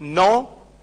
9,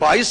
22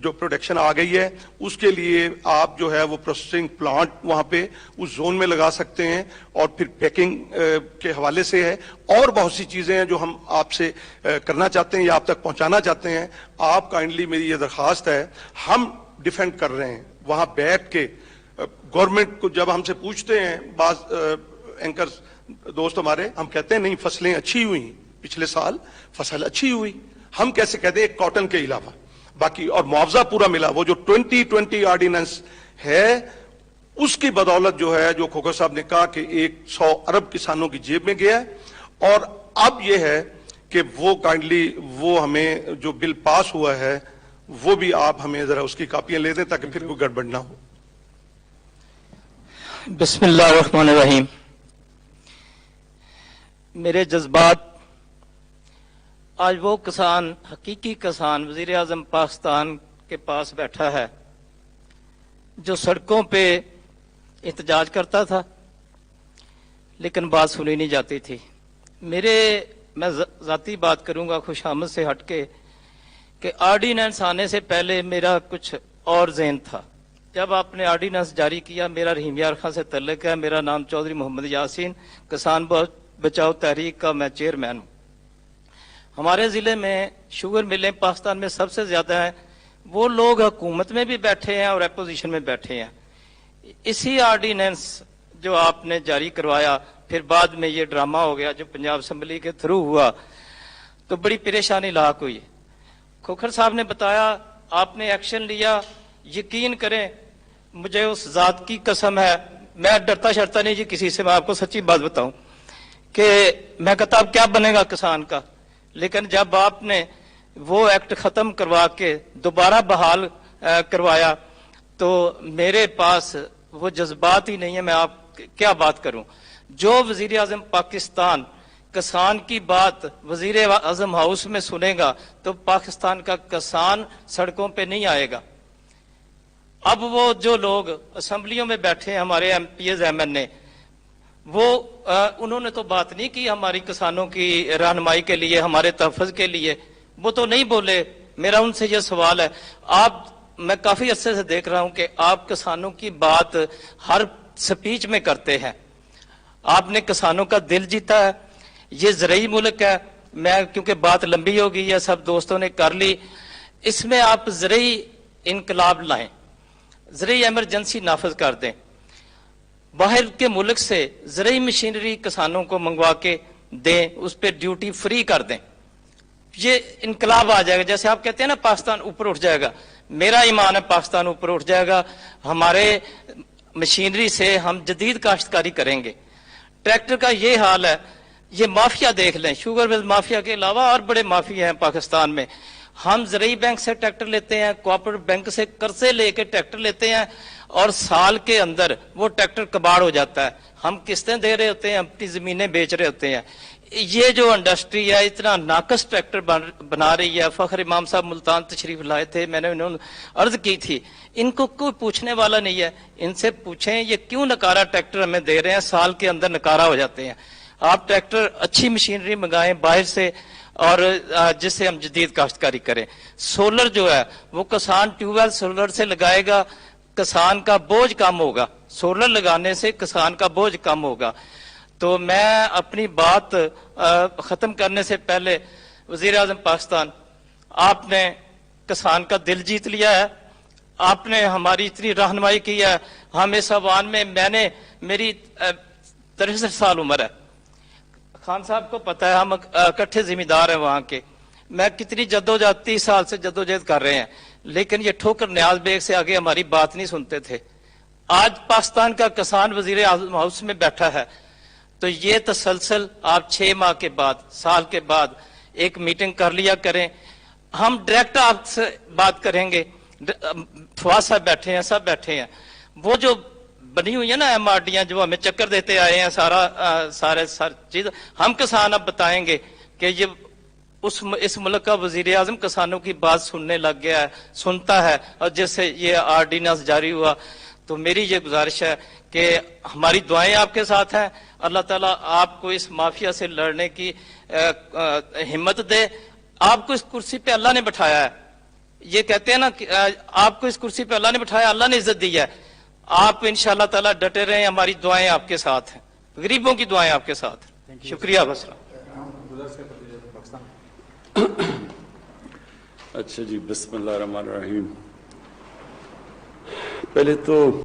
جو پروڈکشن آ گئی ہے اس کے لیے آپ جو ہے وہ پروسیسنگ پلانٹ وہاں پہ اس زون میں لگا سکتے ہیں، اور پھر پیکنگ کے حوالے سے ہے، اور بہت سی چیزیں ہیں جو ہم آپ سے کرنا چاہتے ہیں یا آپ تک پہنچانا چاہتے ہیں۔ آپ کائنڈلی میری یہ درخواست ہے، ہم ڈیفینڈ کر رہے ہیں وہاں بیٹھ کے، گورنمنٹ کو جب ہم سے پوچھتے ہیں بعض اینکر دوست ہمارے، ہم کہتے ہیں نہیں فصلیں اچھی ہوئی، پچھلے سال فصل اچھی ہوئی، ہم کیسے کہتے ہیں کاٹن کے علاوہ باقی، اور معاوضہ پورا ملا۔ وہ جو 2020 آرڈیننس ہے اس کی بدولت جو ہے، جو کھوکھر صاحب نے کہا کہ 100 ارب کسانوں کی جیب میں گیا ہے، اور اب یہ ہے کہ وہ کائنڈلی وہ ہمیں جو بل پاس ہوا ہے وہ بھی آپ ہمیں ذرا اس کی کاپیاں لے دیں تاکہ پھر کوئی گڑبڑ نہ ہو۔ بسم اللہ الرحمن الرحیم۔ میرے جذبات، آج وہ کسان، حقیقی کسان وزیر اعظم پاکستان کے پاس بیٹھا ہے جو سڑکوں پہ احتجاج کرتا تھا لیکن بات سنی نہیں جاتی تھی۔ میں ذاتی بات کروں گا خوش آمد سے ہٹ کے، کہ آرڈیننس آنے سے پہلے میرا کچھ اور ذہن تھا۔ جب آپ نے آرڈیننس جاری کیا، میرا رحیم یار خان سے تعلق ہے، میرا نام چودھری محمد یاسین، کسان بچاؤ تحریک کا میں چیئرمین ہوں۔ ہمارے ضلع میں شوگر ملیں پاکستان میں سب سے زیادہ ہیں، وہ لوگ حکومت میں بھی بیٹھے ہیں اور اپوزیشن میں بیٹھے ہیں۔ اسی آرڈیننس جو آپ نے جاری کروایا، پھر بعد میں یہ ڈرامہ ہو گیا جو پنجاب اسمبلی کے تھرو ہوا، تو بڑی پریشانی لاحق ہوئی۔ کھوکھر صاحب نے بتایا آپ نے ایکشن لیا، یقین کریں مجھے اس ذات کی قسم ہے، میں ڈرتا شرتا نہیں جی کسی سے، میں آپ کو سچی بات بتاؤں کہ میں کہتا اب کیا بنے گا کسان کا، لیکن جب آپ نے وہ ایکٹ ختم کروا کے دوبارہ بحال کروایا تو میرے پاس وہ جذبات ہی نہیں ہے، میں آپ کیا بات کروں۔ جو وزیر اعظم پاکستان کسان کی بات وزیر اعظم ہاؤس میں سنے گا تو پاکستان کا کسان سڑکوں پہ نہیں آئے گا۔ اب وہ جو لوگ اسمبلیوں میں بیٹھے ہیں ہمارے M P As M N A, وہ انہوں نے تو بات نہیں کی ہماری کسانوں کی رہنمائی کے لیے، ہمارے تحفظ کے لیے، وہ تو نہیں بولے۔ میرا ان سے یہ سوال ہے، میں کافی عرصے سے دیکھ رہا ہوں کہ آپ کسانوں کی بات ہر سپیچ میں کرتے ہیں، آپ نے کسانوں کا دل جیتا ہے۔ یہ زرعی ملک ہے، میں کیونکہ بات لمبی ہو گئی ہے، سب دوستوں نے کر لی، اس میں آپ زرعی انقلاب لائیں، زرعی ایمرجنسی نافذ کر دیں، باہر کے ملک سے زرعی مشینری کسانوں کو منگوا کے دیں، اس پہ ڈیوٹی فری کر دیں، یہ انقلاب آ جائے گا۔ جیسے آپ کہتے ہیں نا پاکستان اوپر اٹھ جائے گا، میرا ایمان ہے پاکستان اوپر اٹھ جائے گا، ہمارے مشینری سے ہم جدید کاشتکاری کریں گے۔ ٹریکٹر کا یہ حال ہے، یہ مافیا دیکھ لیں، شوگر مل مافیا کے علاوہ اور بڑے مافیا ہیں پاکستان میں۔ ہم زرعی بینک سے ٹریکٹر لیتے ہیں، کوآپریٹو بینک سے قرضے لے کے ٹریکٹر لیتے ہیں، اور سال کے اندر وہ ٹریکٹر کباڑ ہو جاتا ہے، ہم قسطیں دے رہے ہوتے ہیں، اپنی زمینیں بیچ رہے ہوتے ہیں۔ یہ جو انڈسٹری ہے اتنا ناقص ٹریکٹر بنا رہی ہے۔ فخر امام صاحب ملتان تشریف لائے تھے، میں نے انہوں عرض کی تھی، ان کو کوئی پوچھنے والا نہیں ہے، ان سے پوچھیں یہ کیوں نکارا ٹریکٹر ہمیں دے رہے ہیں، سال کے اندر نکارا ہو جاتے ہیں۔ آپ ٹریکٹر اچھی مشینری منگائیں باہر سے، اور جس سے ہم جدید کاشتکاری کریں۔ سولر جو ہے وہ کسان ٹیوب ویل سولر سے لگائے گا، کسان کا بوجھ کم ہوگا، سولر لگانے سے کسان کا بوجھ کم ہوگا۔ تو میں اپنی بات ختم کرنے سے پہلے، وزیر اعظم پاکستان، آپ نے کسان کا دل جیت لیا ہے، آپ نے ہماری اتنی رہنمائی کی ہے۔ ہم اس عوام میں، میری 63 سال عمر ہے، خان صاحب کو پتہ ہے ہم اکٹھے ذمہ دار ہیں وہاں کے، میں کتنی جدوجہد 30 سال سے جدوجہد کر رہے ہیں، لیکن یہ ٹھوکر نیاز بیگ سے آگے ہماری بات نہیں سنتے تھے۔ آج پاکستان کا کسان وزیر اعظم ہاؤس میں بیٹھا ہے، تو یہ تسلسل آپ 6 ماہ کے بعد، سال کے بعد ایک میٹنگ کر لیا کریں، ہم ڈائریکٹ آپ سے بات کریں گے۔ فواز صاحب بیٹھے ہیں، سب بیٹھے ہیں، وہ جو بنی ہوئی ہیں نا ایم آر ڈیاں جو ہمیں چکر دیتے آئے ہیں، سارے چیز ہم کسان اب بتائیں گے کہ یہ اس ملک کا وزیر اعظم کسانوں کی بات سننے لگ گیا ہے، سنتا ہے، اور جس سے یہ آرڈیننس جاری ہوا۔ تو میری یہ گزارش ہے کہ ہماری دعائیں آپ کے ساتھ ہیں، اللہ تعالیٰ آپ کو اس مافیا سے لڑنے کی ہمت دے۔ آپ کو اس کرسی پہ اللہ نے بٹھایا ہے، یہ کہتے ہیں نا کہ آپ کو اس کرسی پہ اللہ نے بٹھایا, اللہ نے عزت دی ہے, آپ انشاءاللہ تعالیٰ ڈٹے رہیں, ہماری دعائیں آپ کے ساتھ ہیں, غریبوں کی دعائیں آپ کے ساتھ ہیں. شکریہ. بس اچھا جی, بسم اللہ الرحمن الرحیم. پہلے تو